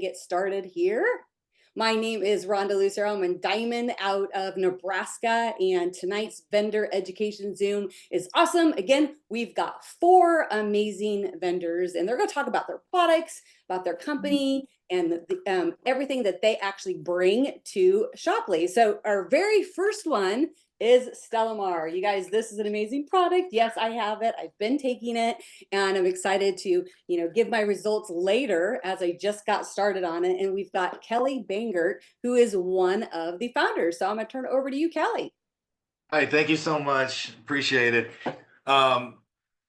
get started here. My name is Rhonda Lucero. I'm in Diamond out of Nebraska, and tonight's vendor education Zoom is awesome. Again, we've got four amazing vendors, and they're going to talk about their products, about their company, and everything that they actually bring to Shopley. So, our very first one is Stellamar. You guys, this is an amazing product. Yes, I have it. I've been taking it, and I'm excited to give my results later as I just got started on it. And we've got Kelly Bangert, who is one of the founders. So I'm gonna turn it over to you, Kelly. Hi, thank you so much. Appreciate it. Um,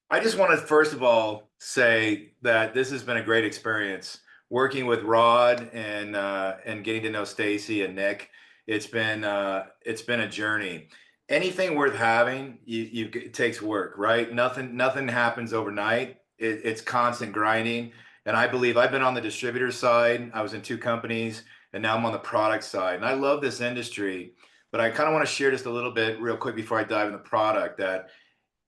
I just want to first of all say that this has been a great experience working with Rod and getting to know Stacy and Nick. It's been a journey. Anything worth having, it takes work, right? Nothing happens overnight. It's constant grinding. And I believe I've been on the distributor side. I was in two companies, and now I'm on the product side. And I love this industry, but I kind of want to share just a little bit real quick before I dive in the product that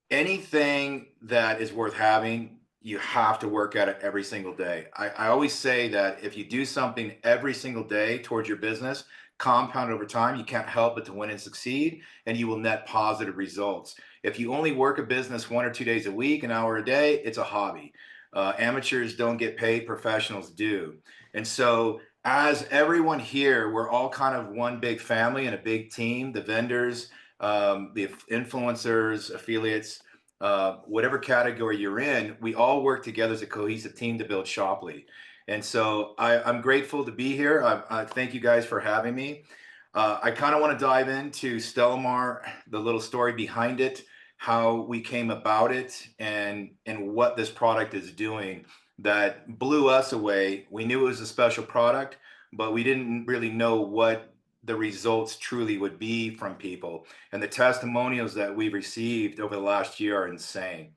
anything that is worth having, you have to work at it every single day. I always say that if you do something every single day towards your business, compound over time, you can't help but to win and succeed, and you will net positive results. If you only work a business 1 or 2 days a week, an hour a day, it's a hobby. Amateurs don't get paid, professionals do. And so, as everyone here, we're all kind of one big family and a big team, the vendors, the influencers, affiliates, whatever category you're in, we all work together as a cohesive team to build Shopley. And so I'm grateful to be here. I thank you guys for having me. I kind of want to dive into Stellamar, the little story behind it, how we came about it, and what this product is doing that blew us away. We knew it was a special product, but we didn't really know what the results truly would be from people. And the testimonials that we've received over the last year are insane.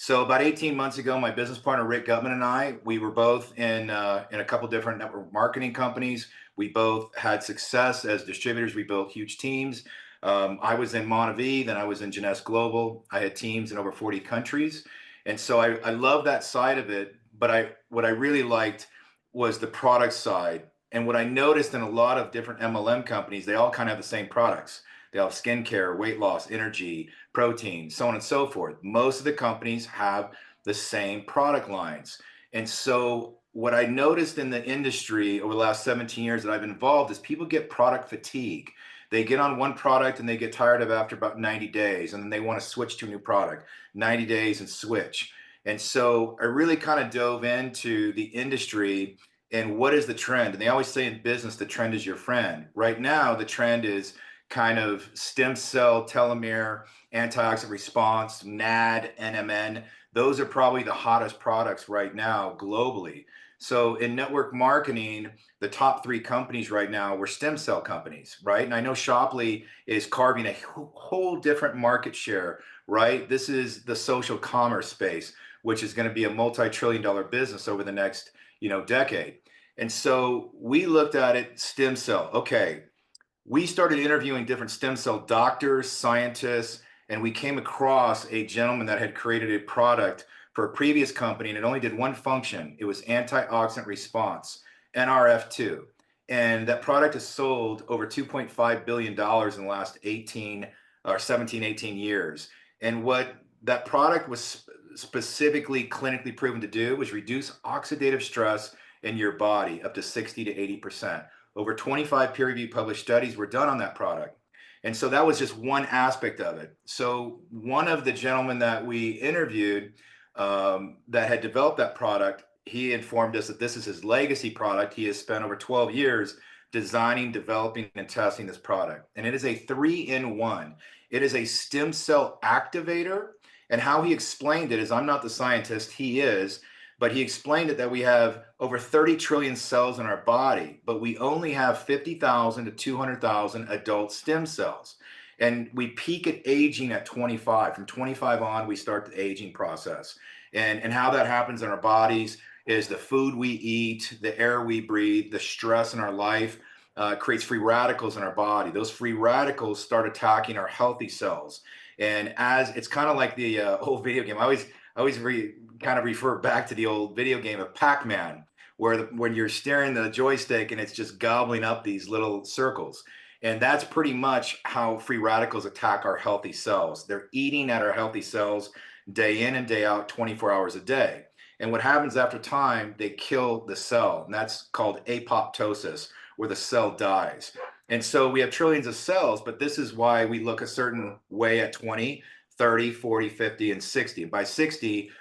So about 18 months ago, my business partner Rick Gutman and I, we were both in a couple different network marketing companies. We both had success as distributors. We built huge teams. I was in Monavie, then I was in Jeunesse Global. I had teams in over 40 countries, and so I love that side of it. But what I really liked was the product side. And what I noticed in a lot of different MLM companies, they all kind of have the same products. They have skincare, weight loss, energy, protein, so on and so forth. Most of the companies have the same product lines. And so what I noticed in the industry over the last 17 years that I've been involved is people get product fatigue. They get on one product and they get tired of it after about 90 days, and then they want to switch to a new product, 90 days and switch. And so I really kind of dove into the industry and what is the trend. And they always say in business, the trend is your friend. Right now, the trend is kind of stem cell, telomere, antioxidant response, NAD, NMN. Those are probably the hottest products right now globally. So in network marketing, the top three companies right now were stem cell companies, right? And I know Shopley is carving a whole different market share, right? This is the social commerce space, which is going to be a multi-trillion-dollar business over the next, decade. And so we looked at it, stem cell. Okay, we started interviewing different stem cell doctors, scientists, and we came across a gentleman that had created a product for a previous company, and it only did one function. It was antioxidant response, NRF2. And that product has sold over $2.5 billion in the last 18 or 17, 18 years. And what that product was specifically clinically proven to do was reduce oxidative stress in your body up to 60 to 80%. Over 25 peer-reviewed published studies were done on that product. And so that was just one aspect of it. So one of the gentlemen that we interviewed that had developed that product, he informed us that this is his legacy product. He has spent over 12 years designing, developing, and testing this product. And it is a 3-in-1. It is a stem cell activator. And how he explained it is, I'm not the scientist, he is, but he explained it that we have over 30 trillion cells in our body, but we only have 50,000 to 200,000 adult stem cells. And we peak at aging at 25. From 25 on, we start the aging process. And how that happens in our bodies is the food we eat, the air we breathe, the stress in our life creates free radicals in our body. Those free radicals start attacking our healthy cells. And as it's kind of like the old video game, I always kind of refer back to the old video game of Pac-Man, when you're steering the joystick and it's just gobbling up these little circles. And that's pretty much how free radicals attack our healthy cells. They're eating at our healthy cells day in and day out, 24 hours a day. And what happens after time, they kill the cell, and that's called apoptosis, where the cell dies. And so we have trillions of cells, but this is why we look a certain way at 20, 30, 40, 50, and 60. By 60,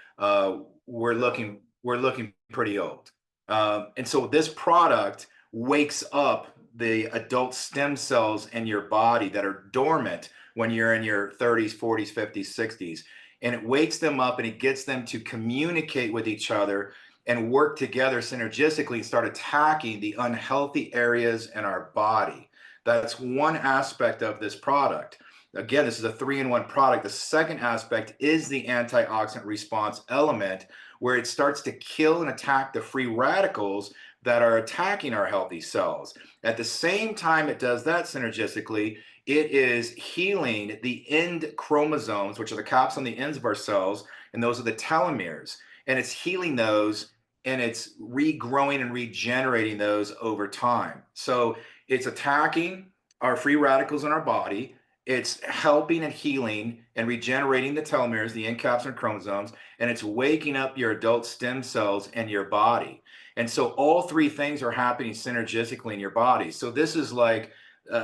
we're looking pretty old. And so this product wakes up the adult stem cells in your body that are dormant when you're in your 30s, 40s, 50s, 60s. And it wakes them up and it gets them to communicate with each other and work together synergistically and start attacking the unhealthy areas in our body. That's one aspect of this product. Again, this is a 3-in-1 product. The second aspect is the antioxidant response element, where it starts to kill and attack the free radicals that are attacking our healthy cells. At the same time it does that synergistically, it is healing the end chromosomes, which are the caps on the ends of our cells, and those are the telomeres. And it's healing those, and it's regrowing and regenerating those over time. So it's attacking our free radicals in our body. It's helping and healing and regenerating the telomeres, the end caps and chromosomes, and it's waking up your adult stem cells in your body. And so all three things are happening synergistically in your body. So this is like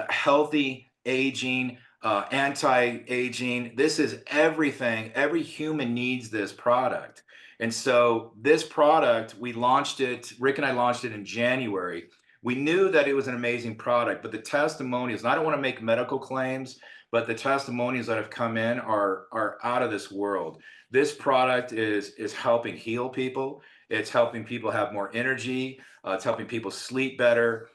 healthy aging, anti-aging. This is everything. Every human needs this product. And so this product, we launched it, Rick and I launched it in January. We knew that it was an amazing product, but the testimonials, and I don't want to make medical claims, but the testimonials that have come in are out of this world. This product is helping heal people. It's helping people have more energy. It's helping people sleep better.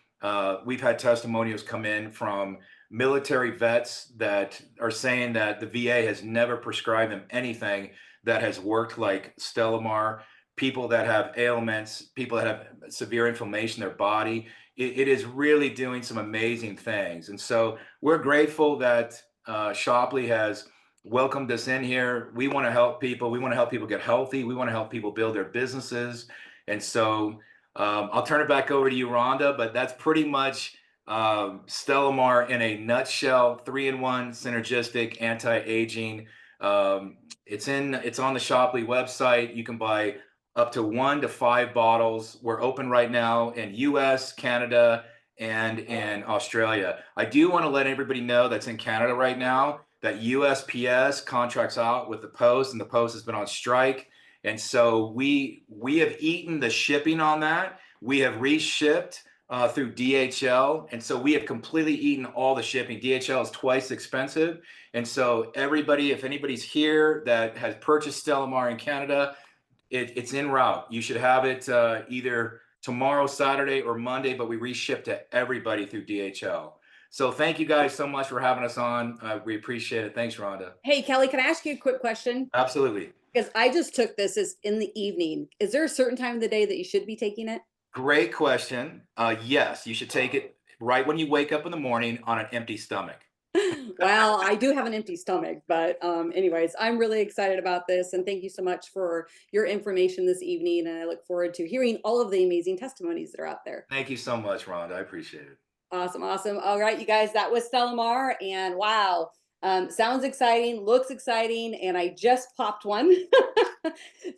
We've had testimonials come in from military vets that are saying that the VA has never prescribed them anything that has worked like Stellamar. People that have ailments, people that have severe inflammation in their body. It is really doing some amazing things. And so we're grateful that Shopley has welcomed us in here. We want to help people. We want to help people get healthy. We want to help people build their businesses. And so I'll turn it back over to you, Rhonda, but that's pretty much Stellamar in a nutshell, 3-in-1 synergistic anti-aging. It's on the Shopley website. You can buy up to 1 to 5 bottles. We're open right now in US, Canada, and in Australia. I do want to let everybody know that's in Canada right now that USPS contracts out with the Post, and the Post has been on strike. And so we have eaten the shipping on that. We have reshipped through DHL. And so we have completely eaten all the shipping. DHL is twice expensive. And so everybody, if anybody's here that has purchased Stellamar in Canada, it's en route. You should have it either tomorrow, Saturday, or Monday, but we reship to everybody through DHL. So thank you guys so much for having us on. We appreciate it. Thanks, Rhonda. Hey, Kelly, can I ask you a quick question? Absolutely. Because I just took this as in the evening. Is there a certain time of the day that you should be taking it? Great question. Yes, you should take it right when you wake up in the morning on an empty stomach. Well, I do have an empty stomach, but anyways, I'm really excited about this, and thank you so much for your information this evening, and I look forward to hearing all of the amazing testimonies that are out there. Thank you so much, Rhonda. I appreciate it. Awesome, awesome. All right, you guys, that was Stellamar, and wow, sounds exciting, looks exciting, and I just popped one.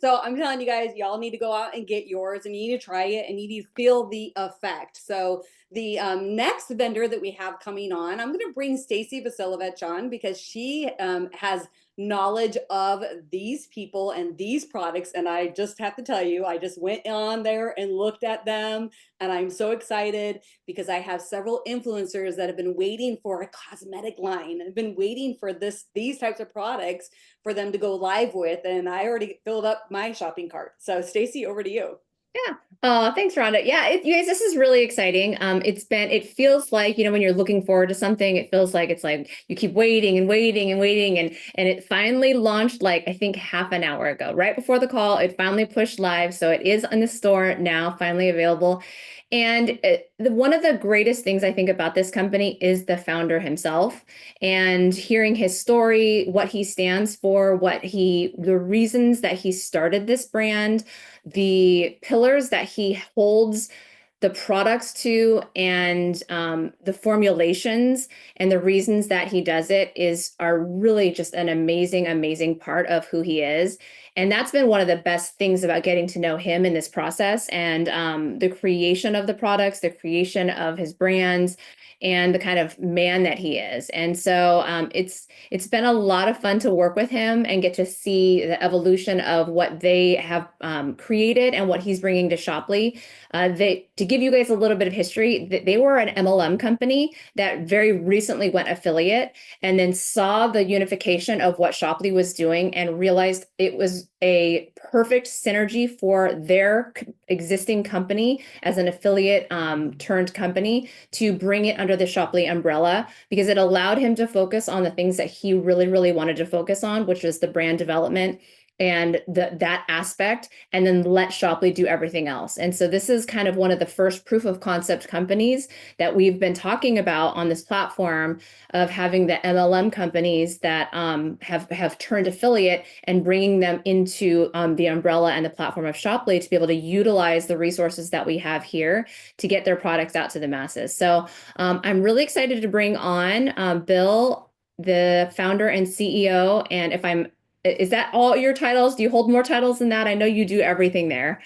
So I'm telling you guys, y'all need to go out and get yours, and you need to try it, and you need to feel the effect. So the next vendor that we have coming on, I'm going to bring Stacy Vasilovich on because she has knowledge of these people and these products. And I just have to tell you, I just went on there and looked at them, and I'm so excited because I have several influencers that have been waiting for a cosmetic line and have been waiting for these types of products for them to go live with. And I already filled up my shopping cart. So Stacy, over to you. Yeah. Thanks, Rhonda. Yeah, you guys, this is really exciting. It feels like, when you're looking forward to something, it feels like it's like you keep waiting and waiting and waiting. And it finally launched, like, I think half an hour ago, right before the call, it finally pushed live. So it is in the store now, finally available. And one of the greatest things I think about this company is the founder himself, and hearing his story, what he stands for, the reasons that he started this brand, the pillars that he holds the products to, and the formulations and the reasons that he does it are really just an amazing, amazing part of who he is. And that's been one of the best things about getting to know him in this process, and the creation of the products, the creation of his brands, and the kind of man that he is. And so it's been a lot of fun to work with him and get to see the evolution of what they have created and what he's bringing to Shoply. To give you guys a little bit of history, they were an MLM company that very recently went affiliate, and then saw the unification of what Shoply was doing and realized it was a perfect synergy for their existing company as an affiliate turned company, to bring it under the Shoply umbrella, because it allowed him to focus on the things that he really, really wanted to focus on, which was the brand development and that aspect, and then let Shoply do everything else. And so this is kind of one of the first proof of concept companies that we've been talking about on this platform, of having the MLM companies that have turned affiliate and bringing them into the umbrella and the platform of Shoply, to be able to utilize the resources that we have here to get their products out to the masses. So I'm really excited to bring on Bill, the founder and CEO. And is that all your titles? Do you hold more titles than that? I know you do everything there.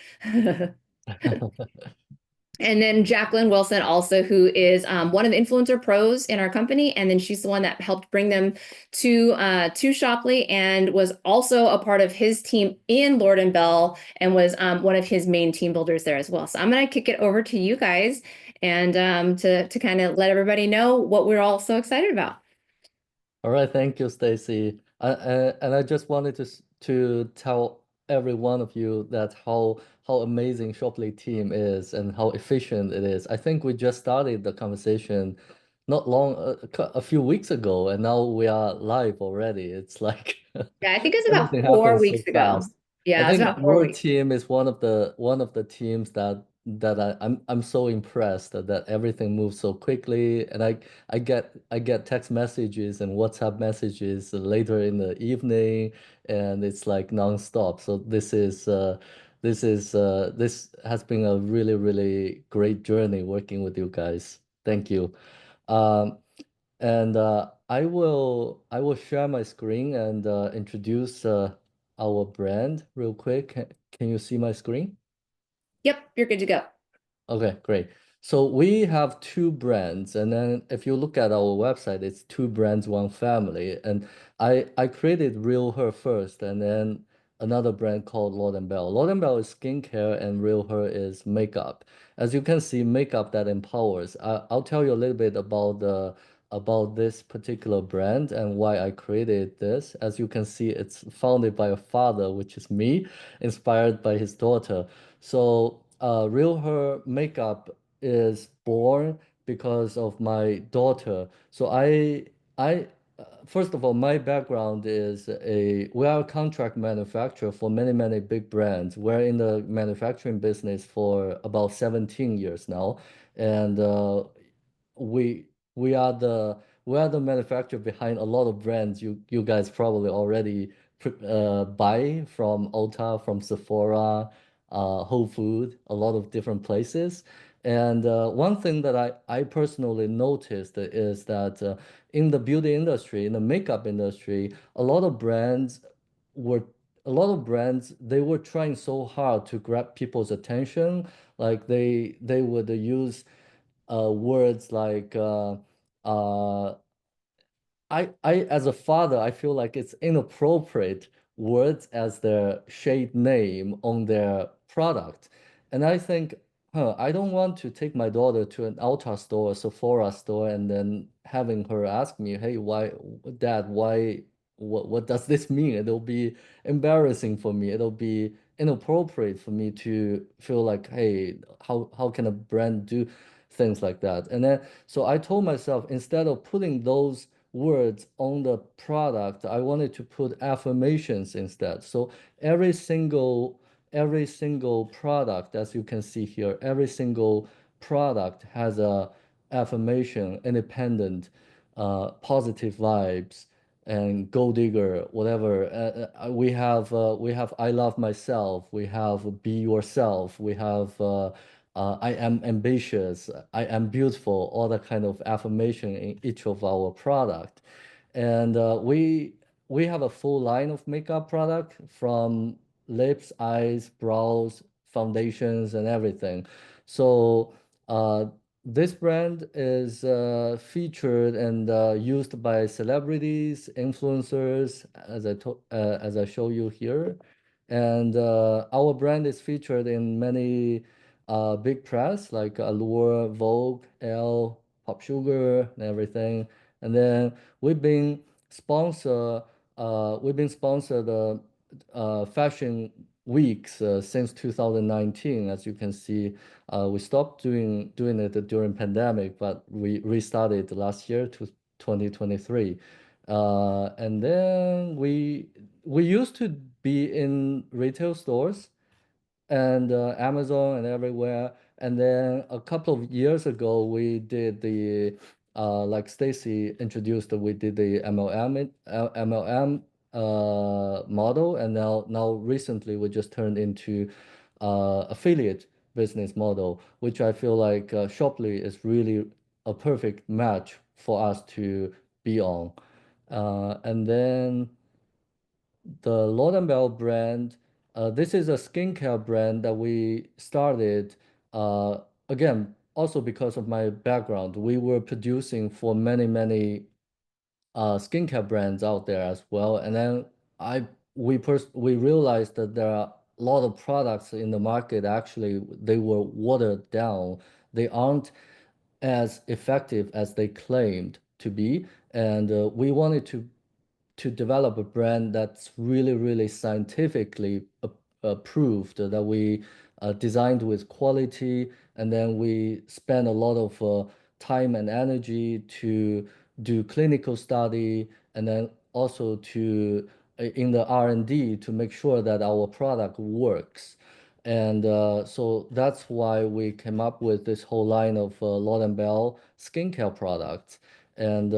And then Jacqueline Wilson also, who is one of the influencer pros in our company. And then she's the one that helped bring them to Shoply, and was also a part of his team in Lord & Bell, and was one of his main team builders there as well. So I'm going to kick it over to you guys, and to kind of let everybody know what we're all so excited about. All right, thank you, Stacy. And I just wanted to tell every one of you that how amazing Shoply team is and how efficient it is. I think we just started the conversation not long a few weeks ago, and now we are live already. It's like Yeah, I think it was about everything 4 happens so weeks ago. fast. Yeah, I it was think about 4 your weeks. team is one of the teams that I'm so impressed that everything moves so quickly, and I get text messages and WhatsApp messages later in the evening, and it's like nonstop. So this has been a really, really great journey working with you guys. Thank you. Um, and I will share my screen and introduce our brand real quick. Can you see my screen? Yep, you're good to go. Okay, great. So we have two brands, and then if you look at our website, it's two brands, one family. And I created Real Her first, and then another brand called Lord & Bell. Lord & Bell is skincare, and Real Her is makeup. As you can see, makeup that empowers. I'll tell you a little bit about this particular brand and why I created this. As you can see, it's founded by a father, which is me, inspired by his daughter. So Real Her makeup is born because of my daughter. So I first of all, my background is we are a contract manufacturer for many, many big brands. We're in the manufacturing business for about 17 years now, and we we are the manufacturer behind a lot of brands you guys probably already buy from Ulta, from Sephora, Whole Food, a lot of different places. And one thing that I personally noticed is that in the beauty industry, in the makeup industry, were a lot of brands they were trying so hard to grab people's attention. Like they would use words like uh, as a father, I feel like it's inappropriate words as their shade name on their product. And I think, I don't want to take my daughter to an Ulta store, a Sephora store, and then having her ask me, hey, Dad, what does this mean? It'll be embarrassing for me. It'll be inappropriate for me to feel like, hey, how can a brand do things like that? And then, so I told myself, instead of putting those words on the product, I wanted to put affirmations instead. So every single product, as you can see here, every single product has a affirmation, independent, positive vibes, and gold digger, whatever. We have I love myself. We have be yourself. We have I am ambitious. I am beautiful. All that kind of affirmation in each of our product, and we have a full line of makeup product from lips, eyes, brows, foundations, and everything. So this brand is featured and used by celebrities, influencers, as I show you here, and our brand is featured in many big press like Allure, Vogue, Elle, Pop Sugar, and everything. And then we've been sponsor we've been sponsored fashion weeks since 2019. As you can see, we stopped doing it during pandemic, but we restarted last year to 2023. And then we used to be in retail stores and Amazon and everywhere. And then a couple of years ago, we did the like Stacy introduced, we did the MLM model, and now recently we just turned into affiliate business model, which I feel like Shoply is really a perfect match for us to be on. And then the Lord & Bell brand, this is a skincare brand that we started, again, also because of my background. We were producing for many skincare brands out there as well. And then we realized that there are a lot of products in the market, actually, they were watered down. They aren't as effective as they claimed to be. And we wanted to develop a brand that's really scientifically approved, that we designed with quality, and then we spend a lot of time and energy to do clinical study, and then also to in the R&D to make sure that our product works. And so that's why we came up with this whole line of Lord & Bell skincare products. And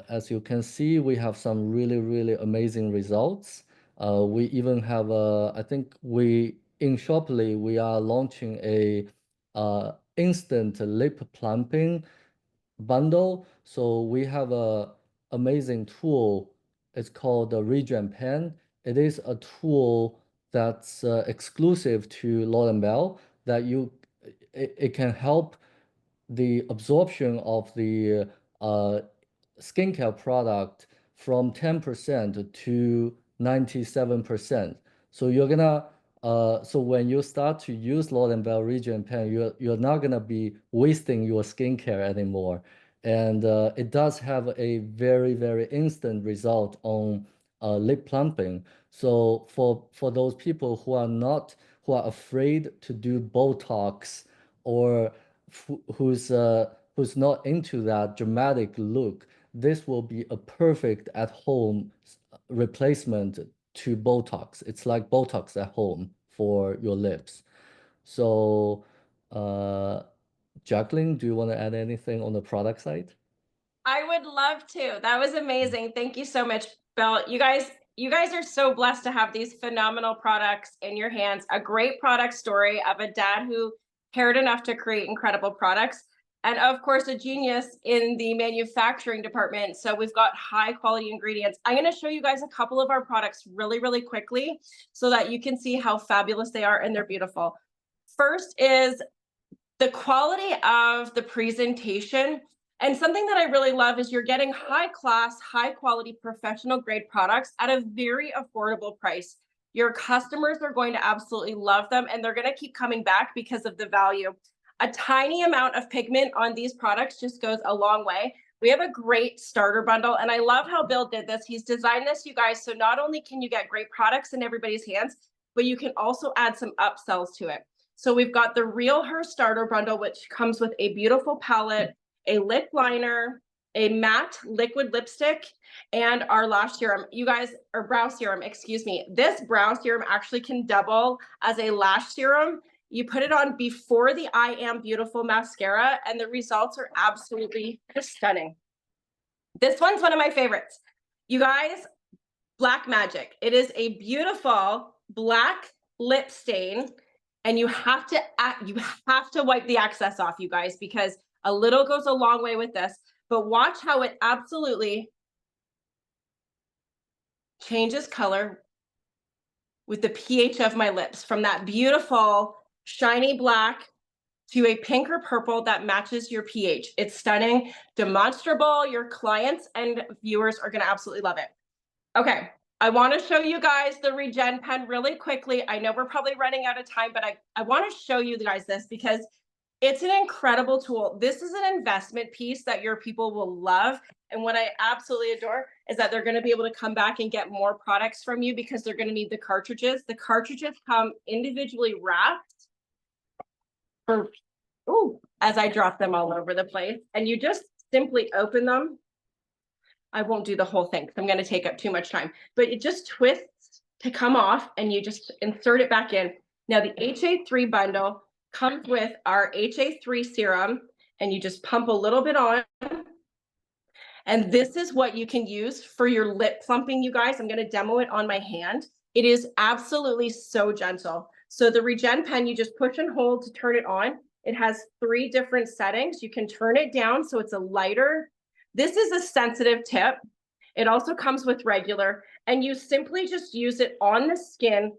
as you can see, we have some really amazing results. We even have I think in Shoply, we are launching a instant lip plumping bundle. So we have a amazing tool. It's called the Regen Pen. It is a tool that's exclusive to Lord & Bell, that it can help the absorption of the skincare product from 10% to 97%. So so when you start to use Lord & Bell Regen Pen, you're not gonna be wasting your skincare anymore. And it does have a very instant result on lip plumping. So for those people who are afraid to do Botox, or who's not into that dramatic look, this will be a perfect at-home replacement to Botox. It's like Botox at home for your lips. So, Jacqueline, do you want to add anything on the product side? I would love to. That was amazing. Thank you so much, Bill. You guys are so blessed to have these phenomenal products in your hands. A great product story of a dad who cared enough to create incredible products. And of course, a genius in the manufacturing department. So we've got high quality ingredients. I'm going to show you guys a couple of our products really quickly so that you can see how fabulous they are, and they're beautiful. First is the quality of the presentation. And something that I really love is you're getting high class, high quality, professional grade products at a very affordable price. Your customers are going to absolutely love them, and they're going to keep coming back because of the value. A tiny amount of pigment on these products just goes a long way. We have a great starter bundle, and I love how Bill did this. He's designed this, you guys, so not only can you get great products in everybody's hands, but you can also add some upsells to it. So we've got the Real Her starter bundle, which comes with a beautiful palette, a lip liner, a matte liquid lipstick, and our lash serum. You guys, or brow serum, excuse me. This brow serum actually can double as a lash serum. You put it on before the I Am Beautiful mascara, and the results are absolutely just stunning. This one's one of my favorites. You guys, Black Magic. It is a beautiful black lip stain, and you have to wipe the excess off, you guys, because a little goes a long way with this. But watch how it absolutely changes color with the pH of my lips, from that beautiful shiny black to a pink or purple that matches your pH. It's stunning, demonstrable. Your clients and viewers are going to absolutely love it. Okay, I want to show you guys the Regen Pen really quickly. I know we're probably running out of time, but I want to show you guys this because it's an incredible tool. This is an investment piece that your people will love. And what I absolutely adore is that they're going to be able to come back and get more products from you because they're going to need the cartridges. The cartridges come individually wrapped for, as I drop them all over the place. And you just simply open them. I won't do the whole thing because I'm going to take up too much time, but it just twists to come off and you just insert it back in. Now the HA3 bundle comes with our HA3 serum, and you just pump a little bit on. And this is what you can use for your lip plumping, you guys. I'm going to demo it on my hand. It is absolutely so gentle. So the Regen Pen, you just push and hold to turn it on. It has 3 different settings. You can turn it down so it's a lighter. This is a sensitive tip. It also comes with regular, and you simply just use it on the skin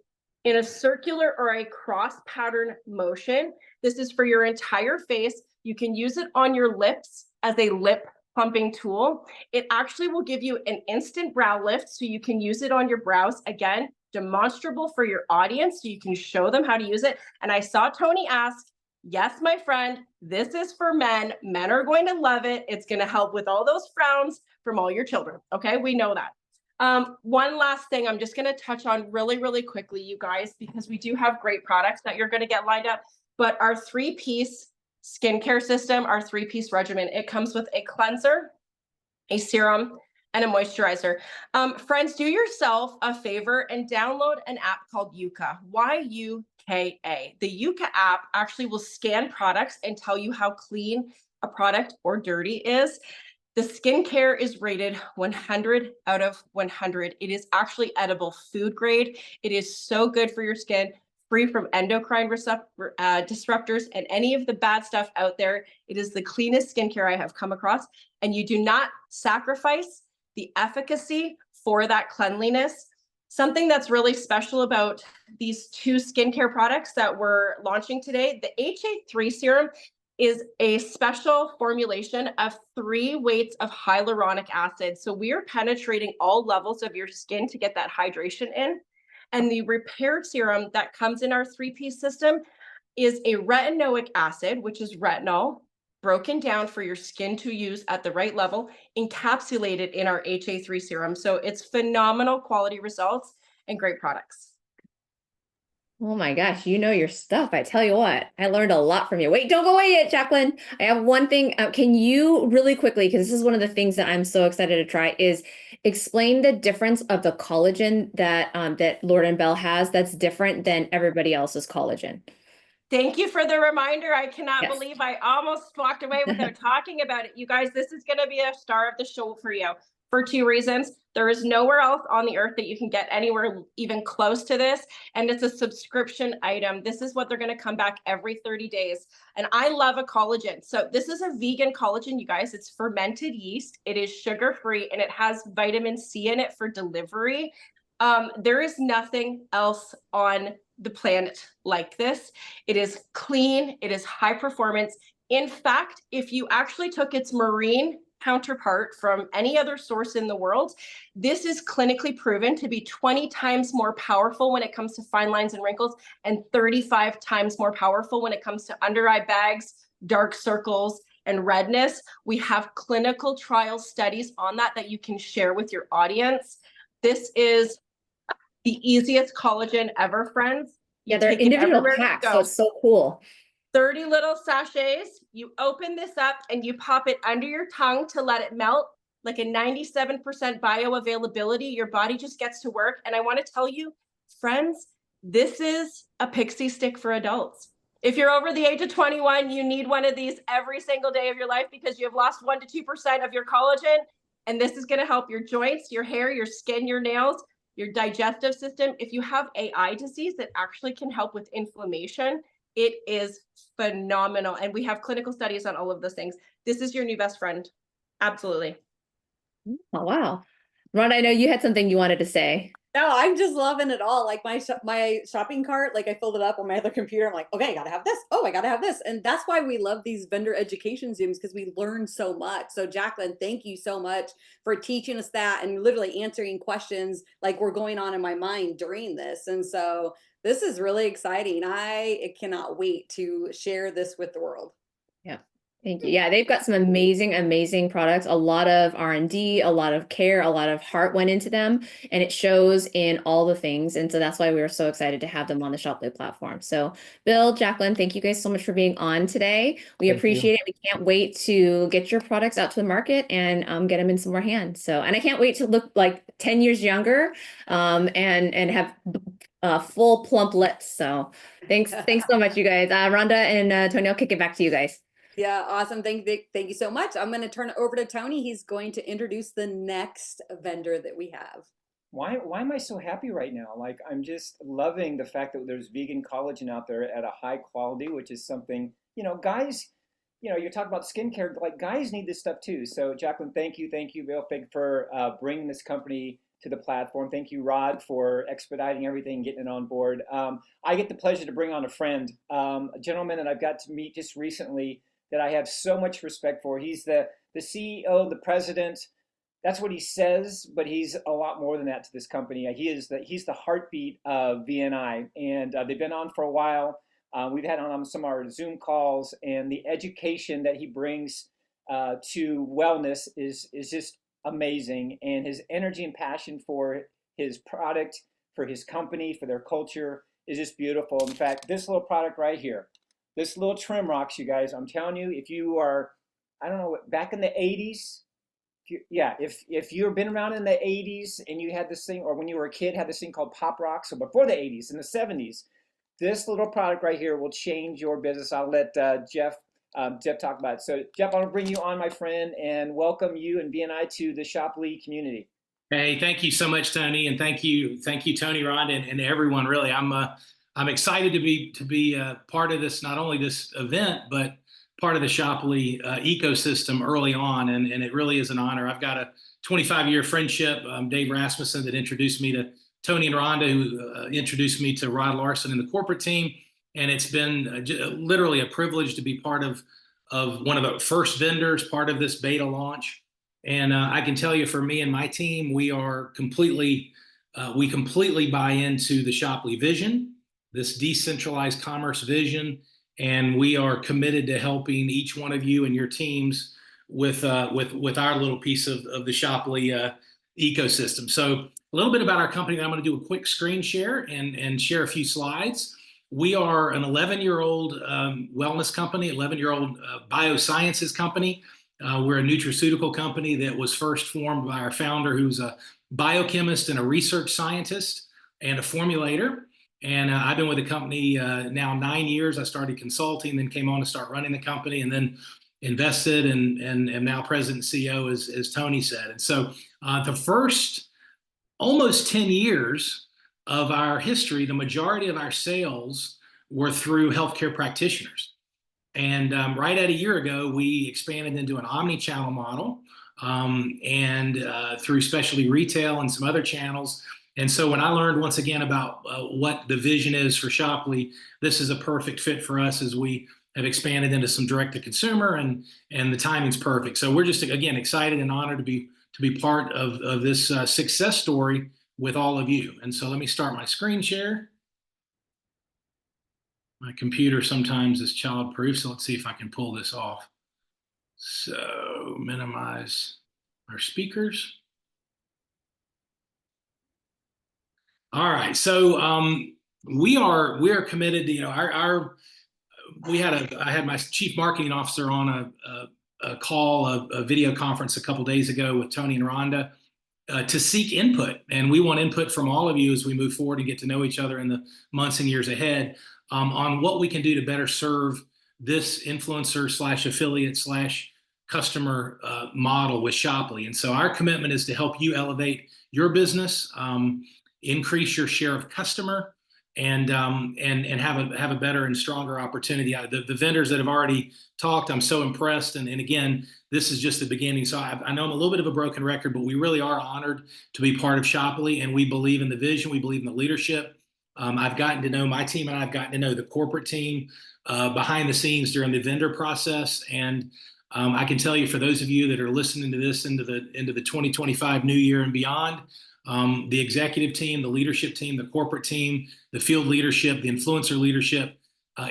in a circular or a cross pattern motion. This is for your entire face. You can use it on your lips as a lip plumping tool. It actually will give you an instant brow lift, so you can use it on your brows. Again, demonstrable for your audience, so you can show them how to use it. And I saw Tony ask, yes, my friend, this is for men. Men are going to love it. It's going to help with all those frowns from all your children. Okay, we know that. One last thing I'm just going to touch on really, really quickly, you guys, because we do have great products that you're going to get lined up, but our 3-piece skincare system, our 3-piece regimen, it comes with a cleanser, a serum, and a moisturizer. Friends, do yourself a favor and download an app called Yuka, Y-U-K-A. The Yuka app actually will scan products and tell you how clean a product or dirty is. The skincare is rated 100 out of 100. It is actually edible food grade. It is so good for your skin, free from endocrine disruptors and any of the bad stuff out there. It is the cleanest skincare I have come across, and you do not sacrifice the efficacy for that cleanliness. Something that's really special about these 2 skincare products that we're launching today, the HA3 serum is a special formulation of 3 weights of hyaluronic acid. So we are penetrating all levels of your skin to get that hydration in. And the repair serum that comes in our 3-piece system is a retinoic acid, which is retinol, broken down for your skin to use at the right level, encapsulated in our HA3 serum. So it's phenomenal quality results and great products. Oh my gosh, you know your stuff. I tell you what, I learned a lot from you. Wait, don't go away yet, Jacqueline. I have one thing. Can you really quickly, because this is one of the things that I'm so excited to try, is explain the difference of the collagen that that Lord & Bell has that's different than everybody else's collagen. Thank you for the reminder. I cannot Yes. believe I almost walked away without talking about it. You guys, this is going to be a star of the show for you for 2 reasons. There is nowhere else on the earth that you can get anywhere even close to this. And it's a subscription item. This is what they're going to come back every 30 days. And I love a collagen. So this is a vegan collagen, you guys. It's fermented yeast. It is sugar-free, and it has vitamin C in it for delivery. There is nothing else on the planet like this. It is clean. It is high performance. In fact, if you actually took its marine counterpart from any other source in the world, this is clinically proven to be 20 times more powerful when it comes to fine lines and wrinkles, and 35 times more powerful when it comes to under eye bags, dark circles, and redness. We have clinical trial studies on that you can share with your audience. This is the easiest collagen ever, friends. Yeah, they're individual packs, so it's so cool. 30 little sachets. You open this up and you pop it under your tongue to let it melt, like a 97% bioavailability. Your body just gets to work. And I want to tell you, friends, this is a pixie stick for adults. If you're over the age of 21, you need one of these every single day of your life because you have lost 1 to 2% of your collagen. And this is going to help your joints, your hair, your skin, your nails, your digestive system. If you have a eye disease that actually can help with inflammation, it is phenomenal. And we have clinical studies on all of those things. This is your new best friend. Absolutely. Oh, wow. Rhonda, I know you had something you wanted to say. No, I'm just loving it all. Like my shopping cart, like I filled it up on my other computer. I'm like, okay, I gotta have this. Oh, I gotta have this. And that's why we love these vendor education Zooms, because we learn so much. So Jacqueline, thank you so much for teaching us that and literally answering questions like were going on in my mind during this. And so this is really exciting. I cannot wait to share this with the world. Yeah. Thank you. Yeah, they've got some amazing, amazing products. A lot of R&D, a lot of care, a lot of heart went into them, and it shows in all the things. And so that's why we were so excited to have them on the Shoply platform. So Bill, Jacqueline, thank you guys so much for being on today. We Thank appreciate it. We can't wait to get your products out to the market and get them in some more hands. So, and I can't wait to look like 10 years younger and have full plump lips. So thanks so much, you guys. Rhonda and Tony, I'll kick it back to you guys. Yeah, awesome. Thank you so much. I'm going to turn it over to Tony. He's going to introduce the next vendor that we have. Why am I so happy right now? Like, I'm just loving the fact that there's vegan collagen out there at a high quality, which is something, guys, you're talking about skincare, like guys need this stuff too. So Jacqueline, thank you, Bill, for bringing this company to the platform. Thank you, Rod, for expediting everything, getting it on board. I get the pleasure to bring on a friend, a gentleman that I've got to meet just recently that I have so much respect for. He's the CEO, the president. That's what he says, but he's a lot more than that to this company. He's the heartbeat of VNI, and they've been on for a while. We've had on some of our Zoom calls, and the education that he brings to wellness is just amazing. And his energy and passion for his product, for his company, for their culture is just beautiful. In fact, this little product right here, this little Trim Rocks, you guys, I'm telling you, if you are, I don't know, back in the 80s, if you've been around in the 80s and you had this thing, or when you were a kid, had this thing called Pop Rocks, so before the 80s, in the 70s, this little product right here will change your business. I'll let Jeff talk about it. So Jeff, I'll bring you on, my friend, and welcome you and BNI to the Shoply community. Hey, thank you so much, Tony, and thank you, Tony, Rod, and everyone. Really, I'm excited to be part of this, not only this event, but part of the Shoply ecosystem early on, and it really is an honor. I've got a 25-year friendship, Dave Rasmussen, that introduced me to Tony and Rhonda, who introduced me to Rod Larson and the corporate team, and it's been literally a privilege to be part of one of the first vendors, part of this beta launch. And I can tell you, for me and my team, we completely buy into the Shoply vision, this decentralized commerce vision, and we are committed to helping each one of you and your teams with our little piece of the Shoply ecosystem. So a little bit about our company. I'm going to do a quick screen share and share a few slides. We are an 11-year-old wellness company, 11-year-old biosciences company. We're a nutraceutical company that was first formed by our founder, who's a biochemist and a research scientist and a formulator. And I've been with the company now 9 years. I started consulting, then came on to start running the company, and then invested and am now president and CEO, as Tony said. And so the first almost 10 years of our history, the majority of our sales were through healthcare practitioners. And right at a year ago, we expanded into an omni-channel model and through specialty retail and some other channels. And so when I learned once again about what the vision is for Shoply, this is a perfect fit for us as we have expanded into some direct to consumer, and the timing's perfect. So we're just, again, excited and honored to be part of this success story with all of you. And so let me start my screen share. My computer sometimes is child-proof, so let's see if I can pull this off. So minimize our speakers. All right, so we are committed to, I had my chief marketing officer on a call, a video conference a couple days ago with Tony and Rhonda to seek input, and we want input from all of you as we move forward and get to know each other in the months and years ahead. on what we can do to better serve this influencer slash affiliate slash customer model with Shoply. And so our commitment is to help you elevate your business, increase your share of customer, and have a better and stronger opportunity. The vendors that have already talked, I'm so impressed. And again, this is just the beginning. So I know I'm a little bit of a broken record, but we really are honored to be part of Shoply, and we believe in the vision. We believe in the leadership. I've gotten to know my team, and I've gotten to know the corporate team behind the scenes during the vendor process. And I can tell you, for those of you that are listening to this into the 2025 new year and beyond, the executive team, the leadership team, the corporate team, the field leadership, the influencer leadership,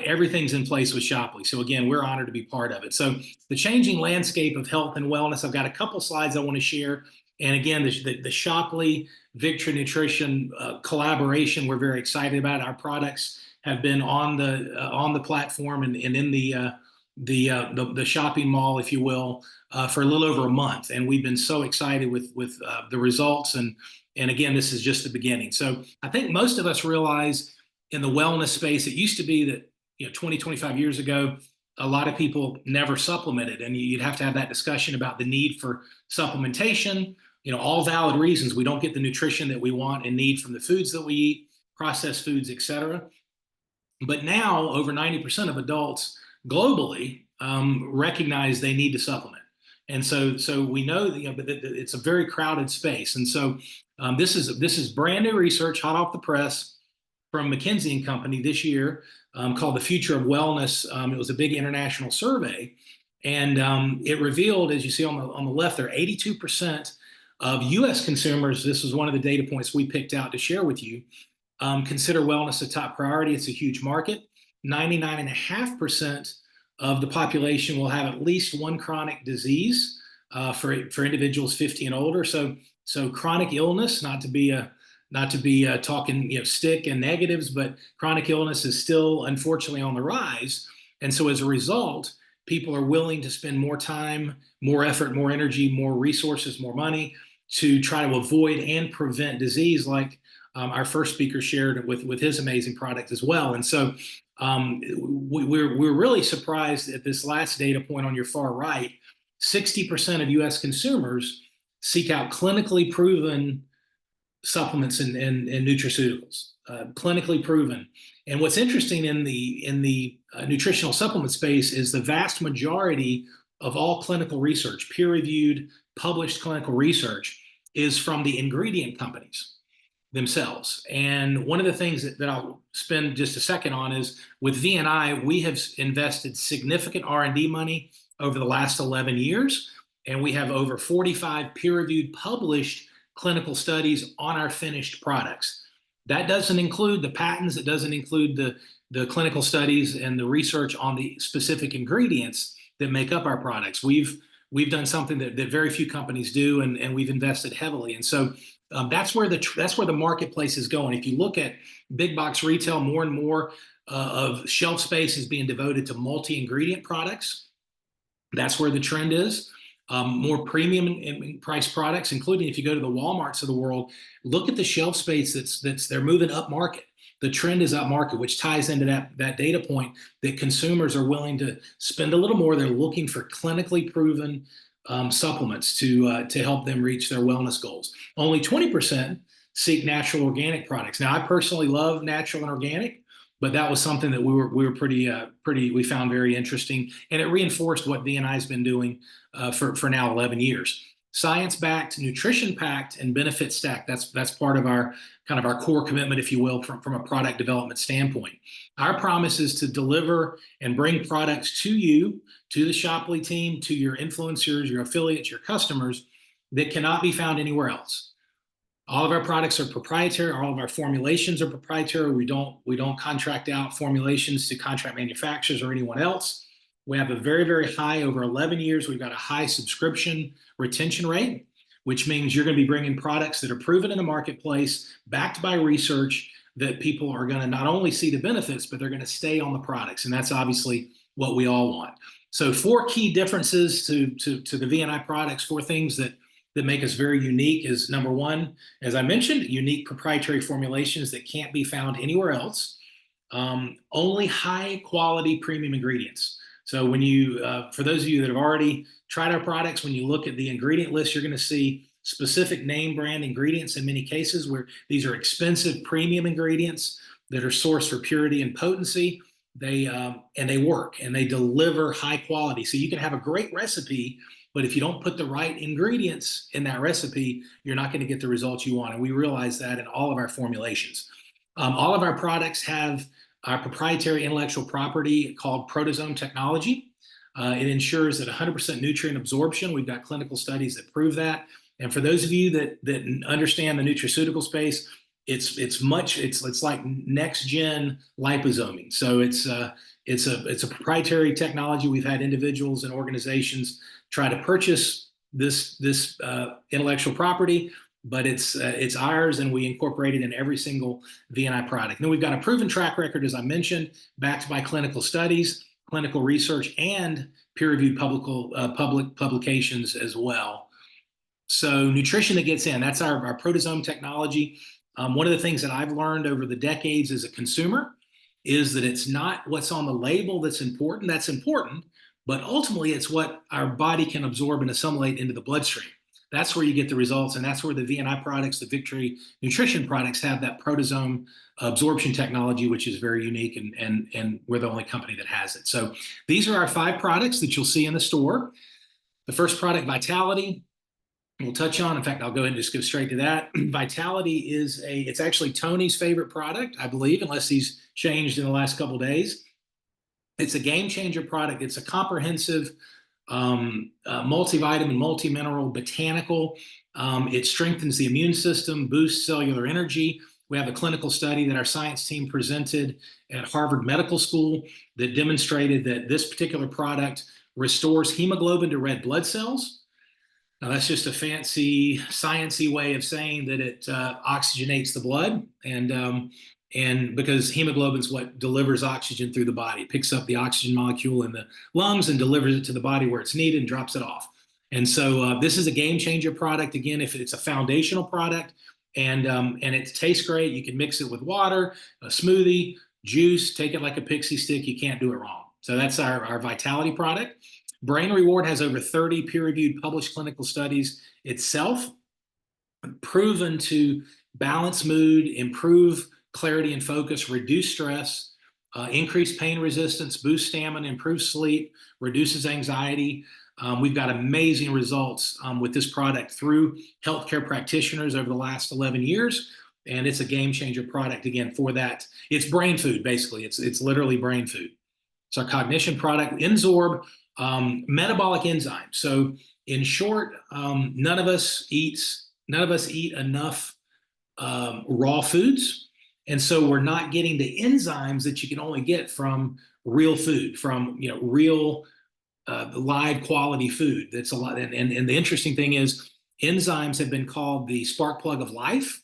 everything's in place with Shoply. So again, we're honored to be part of it. So the changing landscape of health and wellness, I've got a couple slides I want to share. And again, the Shoply Victra Nutrition collaboration, we're very excited about. Our products have been on the platform and in the shopping mall, if you will, for a little over a month, and we've been so excited with the results. And again, this is just the beginning. So I think most of us realize in the wellness space, it used to be that 20, 25 years ago, a lot of people never supplemented, and you'd have to have that discussion about the need for supplementation. All valid reasons. We don't get the nutrition that we want and need from the foods that we eat, processed foods, et cetera. But now over 90% of adults globally recognize they need to supplement. And so we know that, it's a very crowded space. And so this is brand new research, hot off the press, from McKinsey & Company this year, called The Future of Wellness. It was a big international survey, and it revealed, as you see on the left there, 82% of U.S. consumers, this was one of the data points we picked out to share with you, consider wellness a top priority. It's a huge market. 99.5% of the population will have at least one chronic disease for individuals 50 and older. So chronic illness, not to be talking stick and negatives, but chronic illness is still unfortunately on the rise. And so as a result, people are willing to spend more time, more effort, more energy, more resources, more money to try to avoid and prevent disease, like our first speaker shared with his amazing product as well. And so we're really surprised at this last data point on your far right. 60% of U.S. consumers seek out clinically proven supplements and nutraceuticals, clinically proven. And what's interesting in the nutritional supplement space is the vast majority of all clinical research, peer-reviewed, published clinical research, is from the ingredient companies themselves. And one of the things that I'll spend just a second on is with VNI, we have invested significant R&D money over the last 11 years, and we have over 45 peer-reviewed published clinical studies on our finished products. That doesn't include the patents. It doesn't include the clinical studies and the research on the specific ingredients that make up our products. We've done something that very few companies do, and we've invested heavily. And so that's where the marketplace is going. If you look at big box retail, more and more of shelf space is being devoted to multi-ingredient products. That's where the trend is. More premium in price products, including if you go to the Walmarts of the world, look at the shelf space they're moving up market. The trend is up market, which ties into that data point that consumers are willing to spend a little more. They're looking for clinically proven supplements to help them reach their wellness goals. Only 20% seek natural organic products. Now, I personally love natural and organic, but that was something that we were we found very interesting, and it reinforced what VNI has been doing for now 11 years. Science-backed, nutrition-packed, and benefit stacked. That's part of our core commitment, if you will, from a product development standpoint. Our promise is to deliver and bring products to you, to the Shoply team, to your influencers, your affiliates, your customers, that cannot be found anywhere else. All of our products are proprietary. All of our formulations are proprietary. We don't contract out formulations to contract manufacturers or anyone else. We have a very, very high, over 11 years, we've got a high subscription retention rate, which means you're going to be bringing products that are proven in the marketplace, backed by research, that people are going to not only see the benefits, but they're going to stay on the products. And that's obviously what we all want. So 4 key differences to the VNI products, 4 things that make us very unique is, number 1, as I mentioned, unique proprietary formulations that can't be found anywhere else. only high quality premium ingredients. So when you, for those of you that have already tried our products, when you look at the ingredient list, you're going to see specific name brand ingredients in many cases where these are expensive premium ingredients that are sourced for purity and potency. And they work and they deliver high quality. So you can have a great recipe, but if you don't put the right ingredients in that recipe, you're not going to get the results you want. And we realize that in all of our formulations. All of our products have our proprietary intellectual property called proteasome technology. It ensures that 100% nutrient absorption. We've got clinical studies that prove that. And for those of you that understand the nutraceutical space, it's like next gen liposoming. So it's a proprietary technology. We've had individuals and organizations try to purchase this intellectual property, but it's ours, and we incorporate it in every single VNI product. Then we've got a proven track record, as I mentioned, backed by clinical studies, clinical research, and peer-reviewed public publications as well. So nutrition that gets in, that's our proteasome technology. One of the things that I've learned over the decades as a consumer is that it's not what's on the label that's important. That's important, but ultimately it's what our body can absorb and assimilate into the bloodstream. That's where you get the results, and that's where the VNI products, the Victory Nutrition products, have that proteasome absorption technology, which is very unique, and we're the only company that has it. So these are our 5 products that you'll see in the store. The first product, Vitality, we'll touch on. In fact, I'll go ahead and just go straight to that. Vitality it's actually Tony's favorite product, I believe, unless he's changed in the last couple of days. It's a game changer product. It's a comprehensive multivitamin, multi-mineral, botanical. It strengthens the immune system, boosts cellular energy. We have a clinical study that our science team presented at Harvard Medical School that demonstrated that this particular product restores hemoglobin to red blood cells. Now, that's just a fancy, sciencey way of saying that it oxygenates the blood, and because hemoglobin is what delivers oxygen through the body. It picks up the oxygen molecule in the lungs and delivers it to the body where it's needed and drops it off. And so this is a game changer product. Again, if it's a foundational product and it tastes great, you can mix it with water, a smoothie, juice, take it like a pixie stick. You can't do it wrong. So that's our Vitality product. Brain Reward has over 30 peer-reviewed published clinical studies itself, proven to balance mood, improve clarity and focus, reduce stress, increase pain resistance, boost stamina, improve sleep, reduces anxiety. We've got amazing results with this product through healthcare practitioners over the last 11 years, and it's a game changer product, again, for that. It's brain food, basically. It's literally brain food. It's our cognition product. Enzorb, metabolic enzymes. So in short, none of us eat enough raw foods. And so we're not getting the enzymes that you can only get from real food, from real live quality food. That's a lot. And the interesting thing is enzymes have been called the spark plug of life.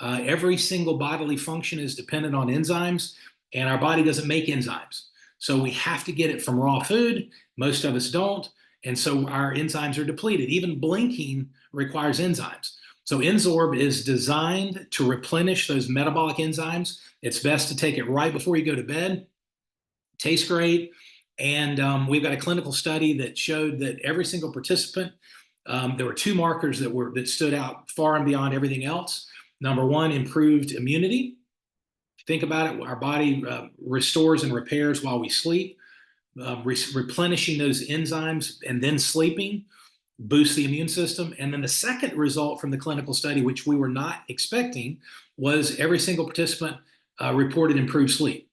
Every single bodily function is dependent on enzymes, and our body doesn't make enzymes. So we have to get it from raw food. Most of us don't. And so our enzymes are depleted. Even blinking requires enzymes. So Enzorb is designed to replenish those metabolic enzymes. It's best to take it right before you go to bed. Tastes great. And we've got a clinical study that showed that every single participant, there were 2 markers that stood out far and beyond everything else. Number 1, improved immunity. Think about it, our body restores and repairs while we sleep. Replenishing those enzymes and then sleeping boosts the immune system. And then the second result from the clinical study, which we were not expecting, was every single participant reported improved sleep.